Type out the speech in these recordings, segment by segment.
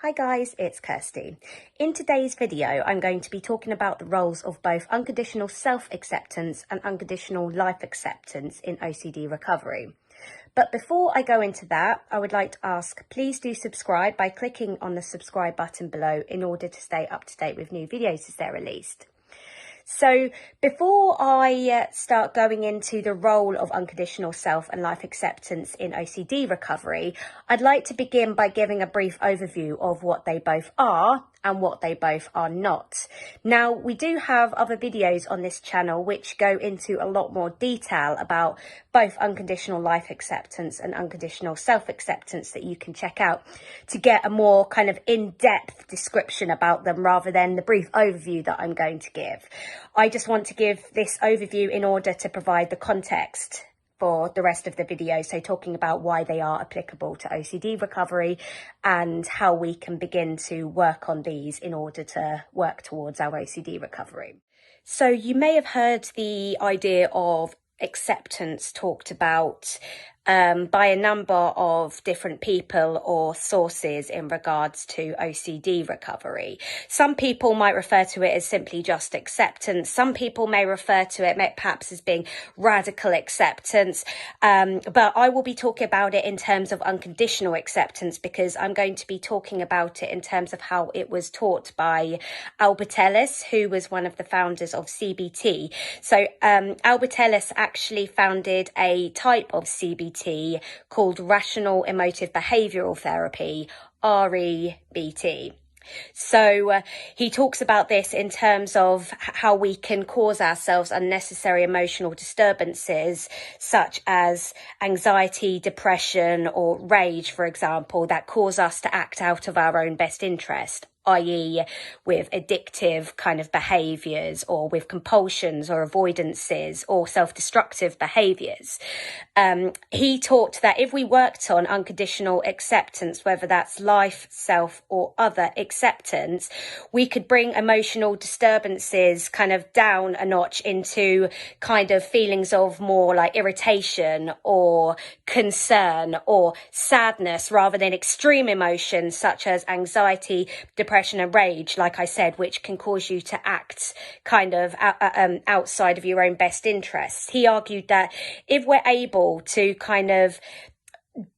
Hi guys, it's Kirsty. In today's video, I'm going to be talking about the roles of both unconditional self-acceptance and unconditional life acceptance in OCD recovery. But before I go into that, I would like to ask, please do subscribe by clicking on the subscribe button below in order to stay up to date with new videos as they're released. So before I start going into the role of unconditional self and life acceptance in OCD recovery, I'd like to begin by giving a brief overview of what they both are and what they both are not. Now, we do have other videos on this channel which go into a lot more detail about both unconditional life acceptance and unconditional self-acceptance that you can check out to get a more kind of in-depth description about them rather than the brief overview that I'm going to give. I just want to give this overview in order to provide the context for the rest of the video, so talking about why they are applicable to OCD recovery and how we can begin to work on these in order to work towards our OCD recovery. So you may have heard the idea of acceptance talked about by a number of different people or sources in regards to OCD recovery. Some people might refer to it as simply just acceptance. Some people may refer to it perhaps as being radical acceptance. But I will be talking about it in terms of unconditional acceptance because I'm going to be talking about it in terms of how it was taught by Albert Ellis, who was one of the founders of CBT. So Albert Ellis actually founded a type of CBT called Rational Emotive Behavioural Therapy, REBT. So he talks about this in terms of how we can cause ourselves unnecessary emotional disturbances such as anxiety, depression or rage, for example, that cause us to act out of our own best interest, i.e. with addictive kind of behaviours or with compulsions or avoidances or self-destructive behaviours. He taught that if we worked on unconditional acceptance, whether that's life, self or other acceptance, we could bring emotional disturbances kind of down a notch into kind of feelings of more like irritation or concern or sadness rather than extreme emotions such as anxiety, depression and rage, like I said, which can cause you to act kind of outside of your own best interests. He argued that if we're able to kind of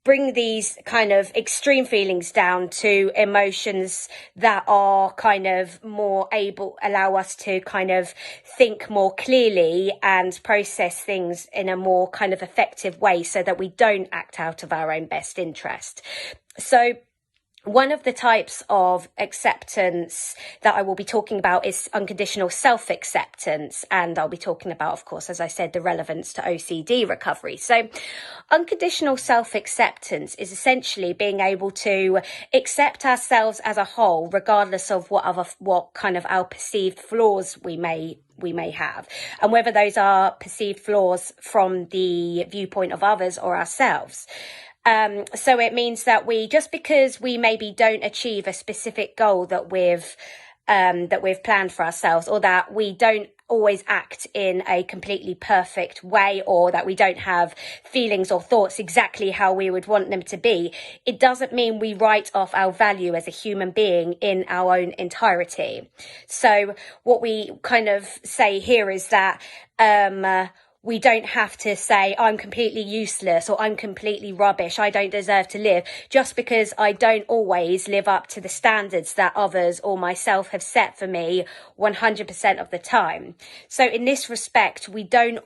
bring these kind of extreme feelings down to emotions that are kind of more able, allow us to kind of think more clearly and process things in a more kind of effective way so that we don't act out of our own best interest. So one of the types of acceptance that I will be talking about is unconditional self-acceptance. And I'll be talking about, of course, as I said, the relevance to OCD recovery. So unconditional self-acceptance is essentially being able to accept ourselves as a whole, regardless of what kind of our perceived flaws we may have, and whether those are perceived flaws from the viewpoint of others or ourselves. So it means that just because we maybe don't achieve a specific goal that we've planned for ourselves, or that we don't always act in a completely perfect way, or that we don't have feelings or thoughts exactly how we would want them to be, it doesn't mean we write off our value as a human being in our own entirety. So what we kind of say here is that we don't have to say, I'm completely useless or I'm completely rubbish, I don't deserve to live, just because I don't always live up to the standards that others or myself have set for me 100% of the time. So in this respect, we don't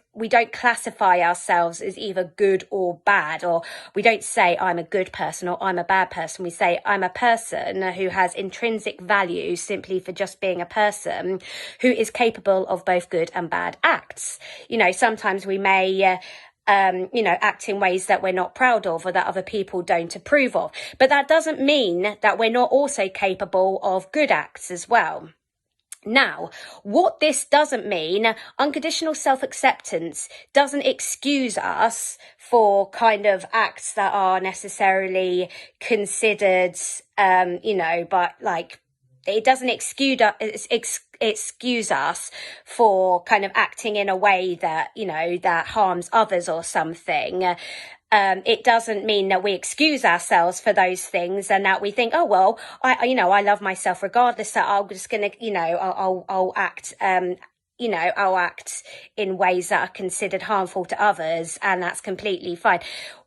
classify ourselves as either good or bad, or we don't say I'm a good person or I'm a bad person. We say I'm a person who has intrinsic value simply for just being a person who is capable of both good and bad acts. You know, sometimes we may act in ways that we're not proud of or that other people don't approve of. But that doesn't mean that we're not also capable of good acts as well. Now, what this doesn't mean, unconditional self-acceptance doesn't excuse us for kind of acts that are necessarily considered, but like it doesn't excuse us for kind of acting in a way that, that harms others or something. It doesn't mean that we excuse ourselves for those things and that we think, oh, well, I love myself regardless. So I'm just going to, I'll act, I'll act in ways that are considered harmful to others, and that's completely fine.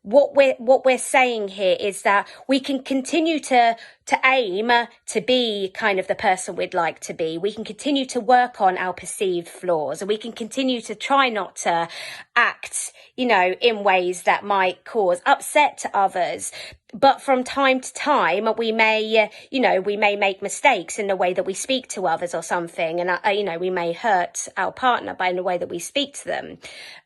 What we're saying here is that we can continue to aim to be kind of the person we'd like to be. We can continue to work on our perceived flaws, and we can continue to try not to act, in ways that might cause upset to others. But from time to time, we may make mistakes in the way that we speak to others or something. And, we may hurt our partner by the way that we speak to them.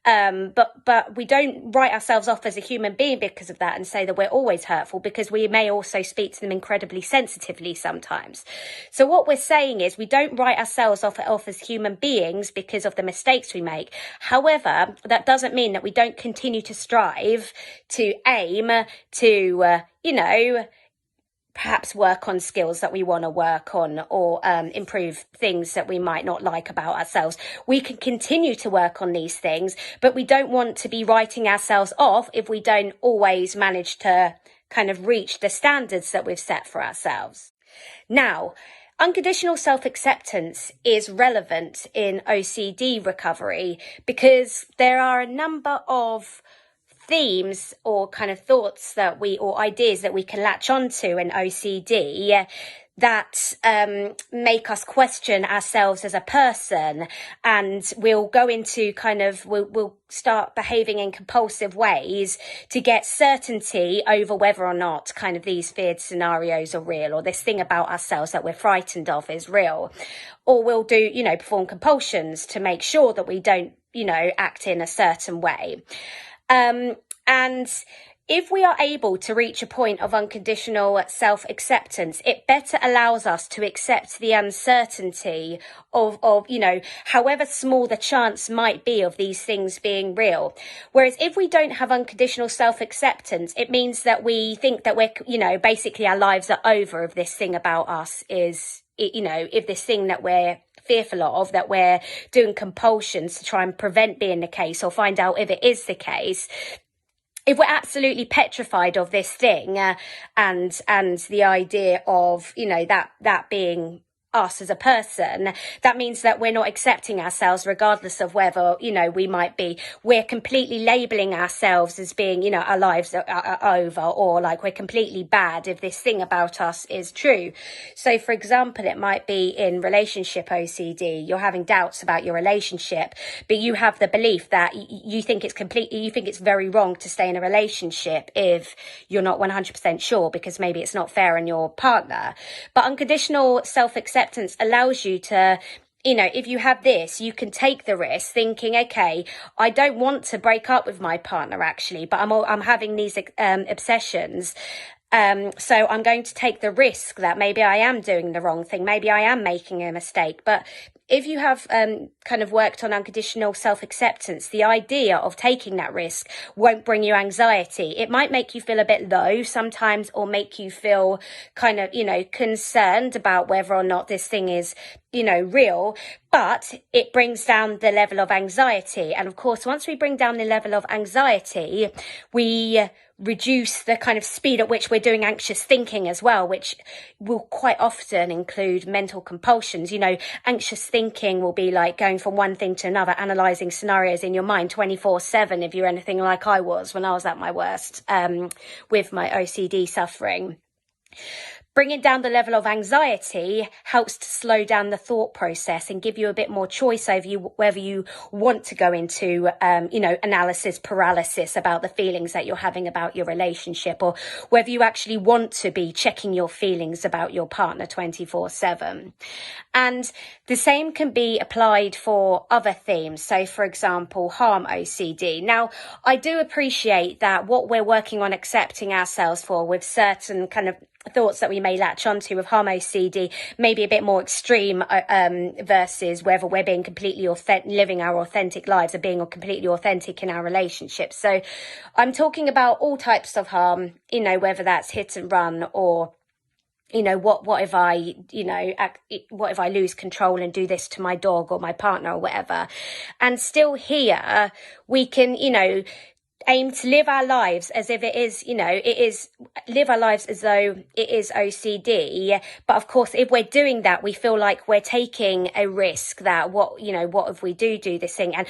But we don't write ourselves off as a human being because of that and say that we're always hurtful, because we may also speak to them incredibly sensitively sometimes. So what we're saying is we don't write ourselves off as human beings because of the mistakes we make. However, that doesn't mean that we don't continue to strive to aim to, perhaps work on skills that we want to work on, or improve things that we might not like about ourselves. We can continue to work on these things, but we don't want to be writing ourselves off if we don't always manage to kind of reach the standards that we've set for ourselves. Now, unconditional self-acceptance is relevant in OCD recovery because there are a number of themes or kind of thoughts or ideas that we can latch onto in OCD that make us question ourselves as a person, and we'll go into we'll start behaving in compulsive ways to get certainty over whether or not kind of these feared scenarios are real, or this thing about ourselves that we're frightened of is real. Or we'll do, perform compulsions to make sure that we don't, act in a certain way. And if we are able to reach a point of unconditional self-acceptance, it better allows us to accept the uncertainty of however small the chance might be of these things being real. Whereas if we don't have unconditional self-acceptance, it means that we think that we're, basically our lives are over if this thing about us is, if this thing that we're fearful of, that we're doing compulsions to try and prevent being the case or find out if it is the case. If we're absolutely petrified of this thing and the idea of, that being us as a person, that means that we're not accepting ourselves regardless of whether, we're completely labeling ourselves as being, our lives are over, or like we're completely bad if this thing about us is true. So for example, it might be in relationship OCD, you're having doubts about your relationship, but you have the belief that you think it's very wrong to stay in a relationship if you're not 100% sure, because maybe it's not fair on your partner. But unconditional self-acceptance allows you to, if you have this, you can take the risk thinking, okay, I don't want to break up with my partner actually, but I'm having these obsessions. So I'm going to take the risk that maybe I am doing the wrong thing. Maybe I am making a mistake. But if you have kind of worked on unconditional self-acceptance, the idea of taking that risk won't bring you anxiety. It might make you feel a bit low sometimes, or make you feel kind of, concerned about whether or not this thing is, real, but it brings down the level of anxiety. And of course, once we bring down the level of anxiety, we reduce the kind of speed at which we're doing anxious thinking as well, which will quite often include mental compulsions. Anxious thinking will be like going from one thing to another, analysing scenarios in your mind 24/7 if you're anything like I was when I was at my worst with my OCD suffering. Bringing down the level of anxiety helps to slow down the thought process and give you a bit more choice over whether you want to go into, analysis paralysis about the feelings that you're having about your relationship, or whether you actually want to be checking your feelings about your partner 24/7. And the same can be applied for other themes. So, for example, harm OCD. Now, I do appreciate that what we're working on accepting ourselves for with certain kind of thoughts that we may latch onto with harm OCD may be a bit more extreme versus whether we're being completely living our authentic lives or being completely authentic in our relationships. So I'm talking about all types of harm, whether that's hit and run, or what if I lose control and do this to my dog or my partner or whatever. And still here we can, aim to live our lives as if it is, live our lives as though it is OCD. But of course, if we're doing that, we feel like we're taking a risk that what if we do this thing? And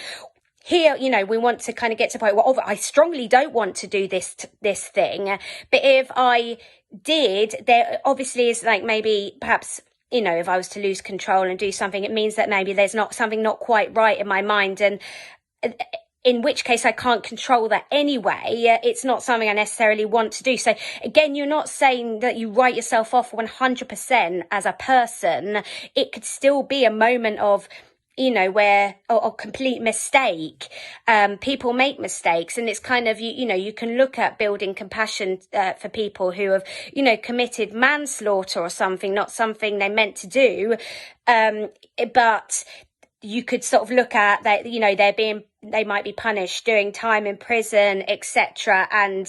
here, we want to kind of get to the point where I strongly don't want to do this thing. But if I did, there obviously is like maybe perhaps, if I was to lose control and do something, it means that maybe there's something not quite right in my mind. And in which case I can't control that anyway. It's not something I necessarily want to do. So again, you're not saying that you write yourself off 100% as a person. It could still be a moment of, where or complete mistake. People make mistakes, and it's kind of, you can look at building compassion for people who have, committed manslaughter or something, not something they meant to do. But you could sort of look at that, they might be punished, doing time in prison, etc. And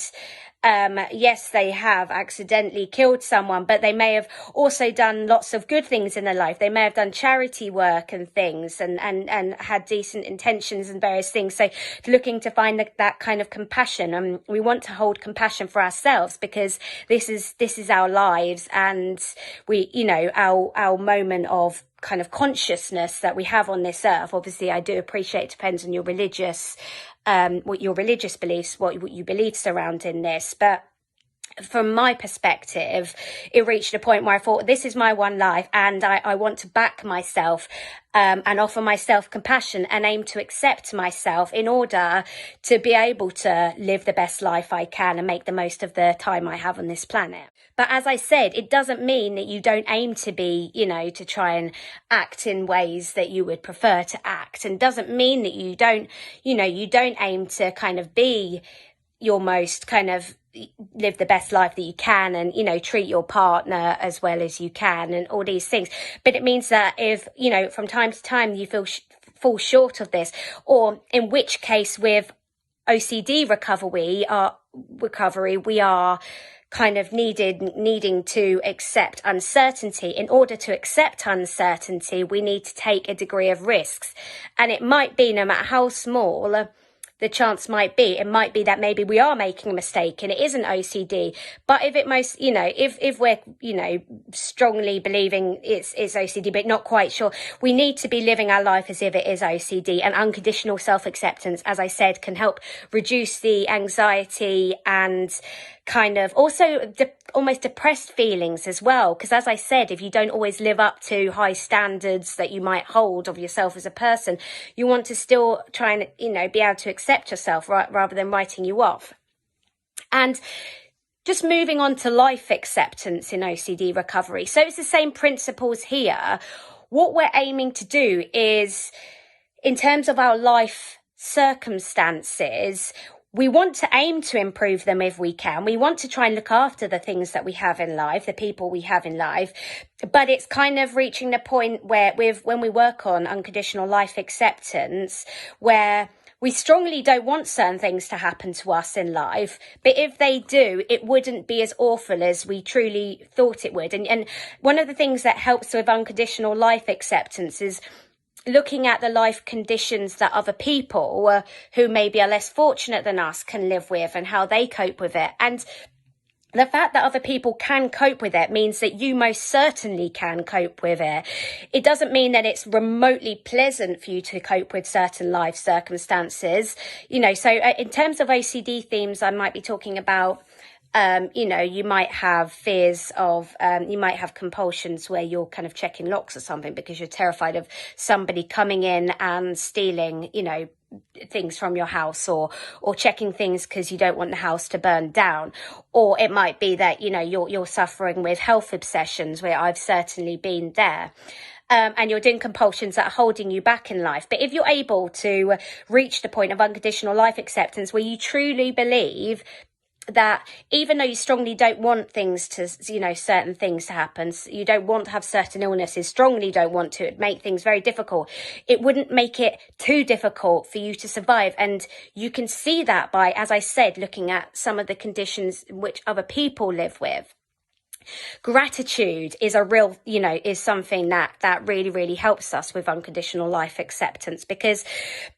yes, they have accidentally killed someone, but they may have also done lots of good things in their life. They may have done charity work and things, and had decent intentions and various things. So looking to find that kind of compassion, we want to hold compassion for ourselves, because this is our lives, and we, our moment of kind of consciousness that we have on this earth. Obviously, I do appreciate it depends on your religious what your religious beliefs, what you believe surrounding this. But from my perspective, it reached a point where I thought, this is my one life, and I want to back myself and offer myself compassion and aim to accept myself in order to be able to live the best life I can and make the most of the time I have on this planet. But as I said, it doesn't mean that you don't aim to be, to try and act in ways that you would prefer to act, and doesn't mean that you don't aim to kind of be your most kind of live the best life that you can, and treat your partner as well as you can, and all these things. But it means that if from time to time you fall short of this, or in which case with OCD recovery we are kind of needing to accept uncertainty. In order to accept uncertainty, we need to take a degree of risks, and it might be, no matter how small the chance might be, it might be that maybe we are making a mistake and it isn't OCD. But if it most, if we're, strongly believing it's OCD, but not quite sure, we need to be living our life as if it is OCD. And unconditional self-acceptance, as I said, can help reduce the anxiety and kind of also almost depressed feelings as well. Because as I said, if you don't always live up to high standards that you might hold of yourself as a person, you want to still try and, be able to accept yourself rather than writing you off. And just moving on to life acceptance in OCD recovery. So it's the same principles here. What we're aiming to do is, in terms of our life circumstances, we want to aim to improve them if we can. We want to try and look after the things that we have in life, the people we have in life. But it's kind of reaching the point where when we work on unconditional life acceptance, where we strongly don't want certain things to happen to us in life, but if they do, it wouldn't be as awful as we truly thought it would. And one of the things that helps with unconditional life acceptance is looking at the life conditions that other people who maybe are less fortunate than us can live with, and how they cope with it. And the fact that other people can cope with it means that you most certainly can cope with it. It doesn't mean that it's remotely pleasant for you to cope with certain life circumstances. So in terms of OCD themes, I might be talking about you might have fears of, you might have compulsions where you're kind of checking locks or something because you're terrified of somebody coming in and stealing, things from your house, or checking things because you don't want the house to burn down. Or it might be that, you're suffering with health obsessions, where I've certainly been there. And you're doing compulsions that are holding you back in life. But if you're able to reach the point of unconditional life acceptance where you truly believe that even though you strongly don't want things to, certain things to happen, you don't want to have certain illnesses, strongly don't want to, it make things very difficult, it wouldn't make it too difficult for you to survive. And you can see that by, as I said, looking at some of the conditions which other people live with. Gratitude is a real, is something that really, really helps us with unconditional life acceptance, because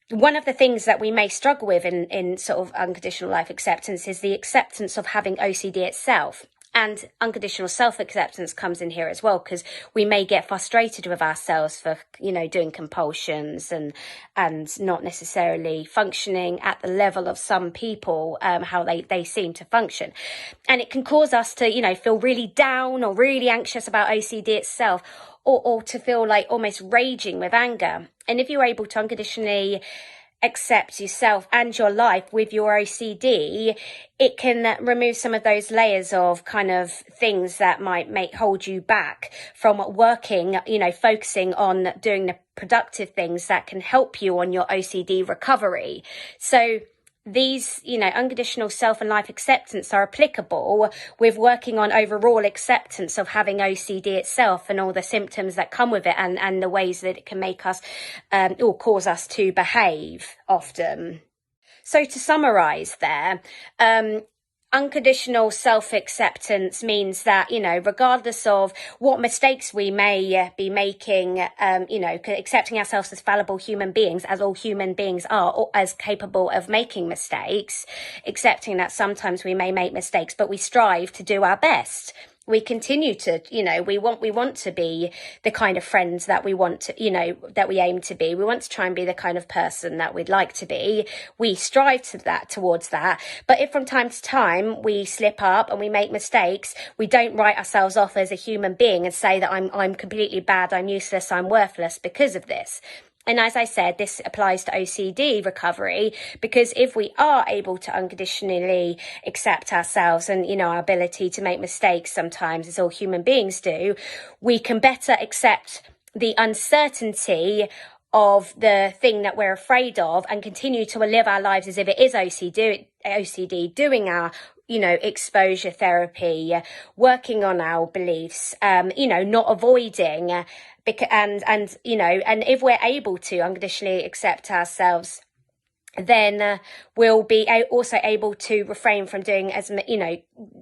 one of the things that we may struggle with in sort of unconditional life acceptance is the acceptance of having OCD itself. And unconditional self-acceptance comes in here as well, because we may get frustrated with ourselves for, doing compulsions and not necessarily functioning at the level of some people, how they seem to function. And it can cause us to, feel really down or really anxious about OCD itself, or to feel like almost raging with anger. And if you're able to unconditionally accept yourself and your life with your OCD, it can remove some of those layers of kind of things that might hold you back from working, focusing on doing the productive things that can help you on your OCD recovery. So these, unconditional self and life acceptance are applicable with working on overall acceptance of having OCD itself and all the symptoms that come with it, and the ways that it can make us or cause us to behave often. So to summarize there, unconditional self-acceptance means that, regardless of what mistakes we may be making, accepting ourselves as fallible human beings, as all human beings are, or as capable of making mistakes, accepting that sometimes we may make mistakes, but we strive to do our best. We continue to, we want to be the kind of friends that we want to, that we aim to be. We want to try and be the kind of person that we'd like to be. We strive towards that. But if from time to time we slip up and we make mistakes, we don't write ourselves off as a human being and say that I'm completely bad, I'm useless, I'm worthless because of this. And as I said, this applies to OCD recovery, because if we are able to unconditionally accept ourselves and, our ability to make mistakes sometimes, as all human beings do, we can better accept the uncertainty of the thing that we're afraid of and continue to live our lives as if it is OCD, doing our exposure therapy, working on our beliefs, not avoiding, and if we're able to unconditionally accept ourselves, then we'll be also able to refrain from doing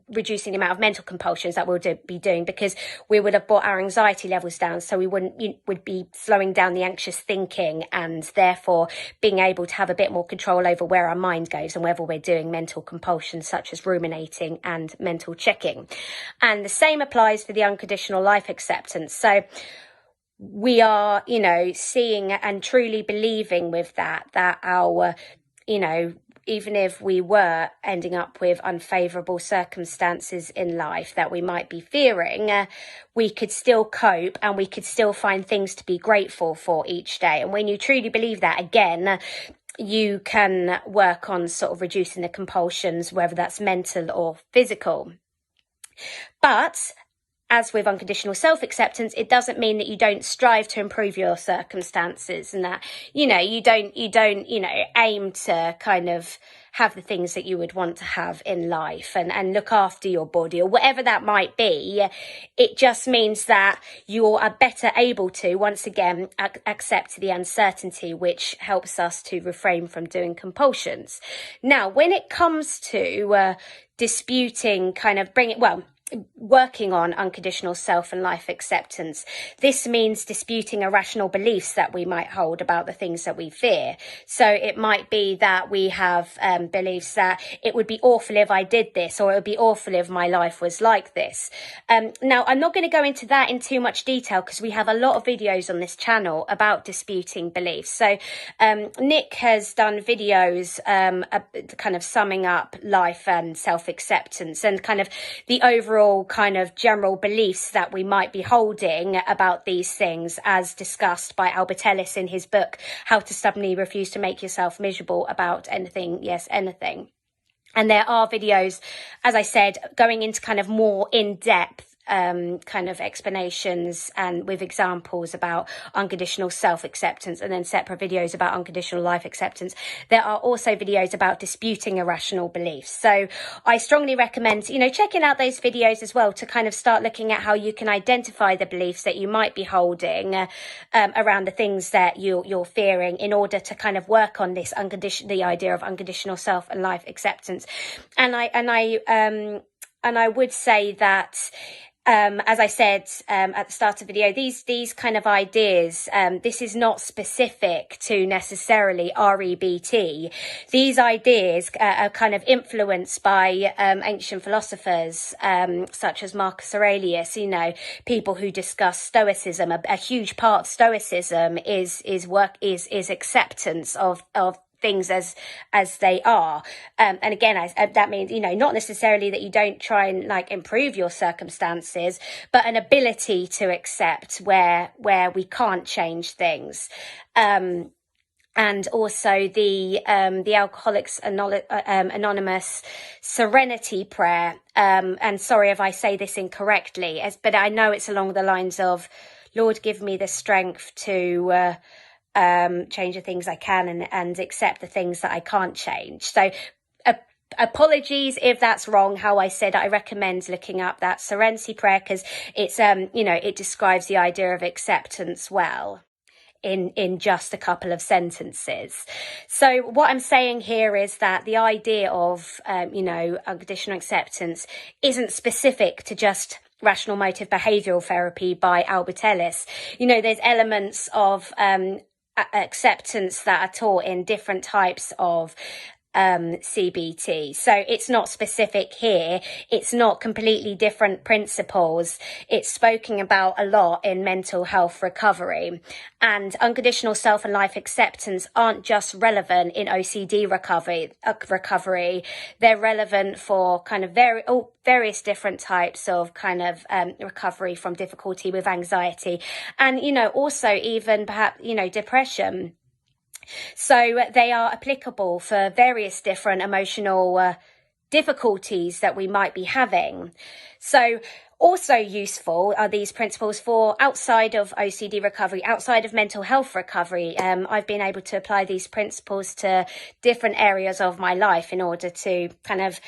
reducing the amount of mental compulsions that we'll be doing, because we would have brought our anxiety levels down, so we would be slowing down the anxious thinking, and therefore being able to have a bit more control over where our mind goes and whether we're doing mental compulsions such as ruminating and mental checking. And the same applies for the unconditional life acceptance. So we are, seeing and truly believing with that our, even if we were ending up with unfavourable circumstances in life that we might be fearing, we could still cope and we could still find things to be grateful for each day. And when you truly believe that, again, you can work on sort of reducing the compulsions, whether that's mental or physical. But as with unconditional self-acceptance, it doesn't mean that you don't strive to improve your circumstances, and that, you don't aim to kind of have the things that you would want to have in life and look after your body or whatever that might be. It just means that you are better able to, once again, accept the uncertainty, which helps us to refrain from doing compulsions. Now, when it comes to disputing, working on unconditional self and life acceptance, this means disputing irrational beliefs that we might hold about the things that we fear. So it might be that we have beliefs that it would be awful if I did this, or it would be awful if my life was like this. Now, I'm not going to go into that in too much detail, because we have a lot of videos on this channel about disputing beliefs. So Nick has done videos kind of summing up life and self-acceptance and kind of the overall kind of general beliefs that we might be holding about these things, as discussed by Albert Ellis in his book, How to Stubbornly Refuse to Make Yourself Miserable About Anything, Yes, Anything. And there are videos, as I said, going into kind of more in-depth kind of explanations and with examples about unconditional self-acceptance, and then separate videos about unconditional life acceptance. There are also videos about disputing irrational beliefs. So I strongly recommend, checking out those videos as well, to kind of start looking at how you can identify the beliefs that you might be holding around the things that you're fearing, in order to kind of work on this the idea of unconditional self and life acceptance. And I would say that as I said at the start of the video, these kind of ideas, this is not specific to necessarily REBT. These ideas are kind of influenced by ancient philosophers such as Marcus Aurelius. You know, people who discuss Stoicism. A huge part of Stoicism is acceptance of things as they are, and again, that means, you know, not necessarily that you don't try and like improve your circumstances, but an ability to accept where we can't change things. And also the Alcoholics Anonymous Serenity Prayer. And sorry if I say this incorrectly, but I know it's along the lines of, Lord, give me the strength to change the things I can and accept the things that I can't change. So apologies if that's wrong how I said. I recommend looking up that serenity prayer, because it's you know, it describes the idea of acceptance well in just a couple of sentences. So what I'm saying here is that the idea of you know, unconditional acceptance isn't specific to just rational motive behavioral therapy by Albert Ellis. You know, there's elements of acceptance that are taught in different types of CBT. So it's not specific here. It's not completely different principles. It's spoken about a lot in mental health recovery. And unconditional self and life acceptance aren't just relevant in OCD recovery. They're relevant for kind of various different types of kind of recovery from difficulty with anxiety, and, you know, also even perhaps, you know, depression. So they are applicable for various different emotional difficulties that we might be having. So also useful are these principles for outside of OCD recovery, outside of mental health recovery. I've been able to apply these principles to different areas of my life in order to kind of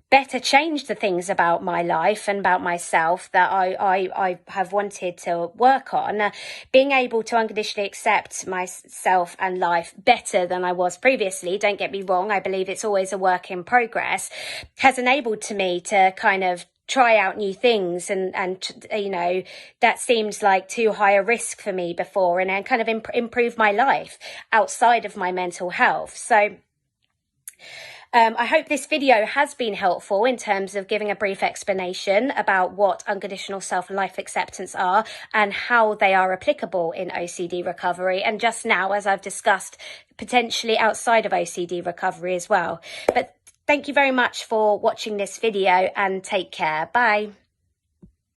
better change the things about my life and about myself that I have wanted to work on. Being able to unconditionally accept myself and life better than I was previously, don't get me wrong, I believe it's always a work in progress, has enabled to me to kind of try out new things and you know, that seems like too high a risk for me before, and kind of improve my life outside of my mental health. So I hope this video has been helpful in terms of giving a brief explanation about what unconditional self and life acceptance are and how they are applicable in OCD recovery. And just now, as I've discussed, potentially outside of OCD recovery as well. But thank you very much for watching this video, and take care. Bye.